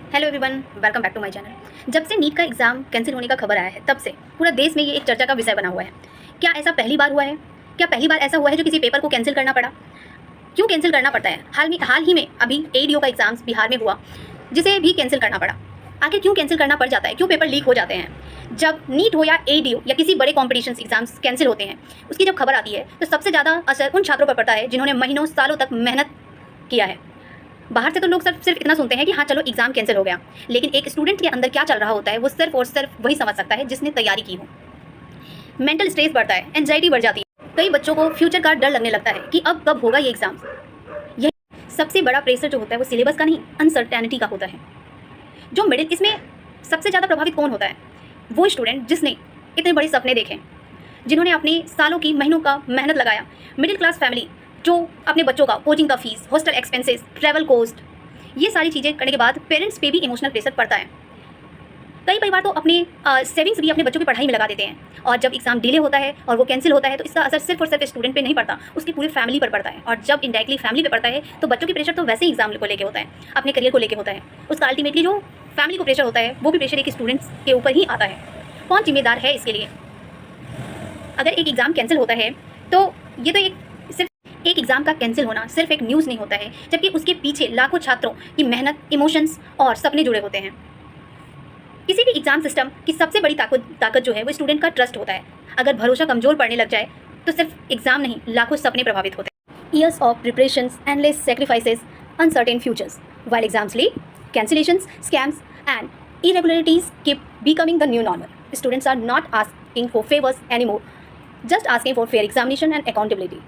Hello everyone, welcome back to my channel. जब से NEET का एग्ज़ाम कैंसिल होने का खबर आया है, तब से पूरा देश में ये एक चर्चा का विषय बना हुआ है। क्या ऐसा पहली बार हुआ है? क्या पहली बार ऐसा हुआ है जो किसी पेपर को कैंसिल करना पड़ा? क्यों कैंसिल करना पड़ता है? हाल ही में अभी एडीओ का एग्ज़ाम्स बिहार में हुआ, जिसे भी कैंसिल करना पड़ा। आखिर क्यों कैंसिल करना पड़ जाता है? क्यों पेपर लीक हो जाते हैं? जब नीट हो या एडीओ या किसी बड़े कॉम्पिटिशन एग्जाम्स कैंसिल होते हैं, उसकी जब खबर आती है तो सबसे ज़्यादा असर उन छात्रों पर पड़ता है जिन्होंने महीनों सालों तक मेहनत किया है। बाहर से तो लोग सिर्फ इतना सुनते हैं कि हाँ चलो एग्ज़ाम कैंसिल हो गया, लेकिन एक स्टूडेंट के अंदर क्या चल रहा होता है वो सिर्फ और सिर्फ वही समझ सकता है जिसने तैयारी की हो। मेंटल स्ट्रेस बढ़ता है, एंजाइटी बढ़ जाती है, कई बच्चों को फ्यूचर का डर लगने लगता है कि अब कब होगा ये एग्ज़ाम। यही सबसे बड़ा प्रेशर जो होता है वो सिलेबस का नहीं, अनसर्टेनिटी का होता है। जो मिडिल इसमें सबसे ज़्यादा प्रभावित कौन होता है? वो स्टूडेंट जिसने इतने बड़े सपने देखे, जिन्होंने अपने सालों की महीनों का मेहनत लगाया। मिडिल क्लास फैमिली जो अपने बच्चों का कोचिंग का fees, hostel expenses, travel cost, ये सारी चीज़ें करने के बाद पेरेंट्स पे भी इमोशनल प्रेशर पड़ता है। कई परिवार तो अपने सेविंग्स भी अपने बच्चों की पढ़ाई में लगा देते हैं, और जब एग्ज़ाम डिले होता है और वो कैंसिल होता है तो इसका असर सिर्फ और सिर्फ स्टूडेंट पे नहीं पड़ता, उसकी पूरी फैमिली पर पड़ता है। और जब इनडायरेक्टली फैमिली पे पड़ता है तो बच्चों की प्रेशर तो वैसे ही एग्जाम को लेकर होता है, अपने करियर को लेकर होता है, उसका अल्टीमेटली जो फैमिली को प्रेशर होता है वो भी प्रेशर एक स्टूडेंट्स के ऊपर ही आता है। कौन जिम्मेदार है इसके लिए? अगर एक एग्ज़ाम कैंसिल होता है तो ये तो एक एग्ज़ाम का कैंसिल होना सिर्फ एक न्यूज़ नहीं होता है, जबकि उसके पीछे लाखों छात्रों की मेहनत, इमोशंस और सपने जुड़े होते हैं। किसी भी एग्ज़ाम सिस्टम की सबसे बड़ी ताकत जो है वो स्टूडेंट का ट्रस्ट होता है। अगर भरोसा कमज़ोर पड़ने लग जाए तो सिर्फ एग्ज़ाम नहीं, लाखों सपने प्रभावित होते हैं। Years of preparations, endless sacrifices, uncertain futures, while exams leak, cancellations, scams and irregularities keep becoming the new normal. Students are not asking for favors anymore, just asking for fair examination and accountability.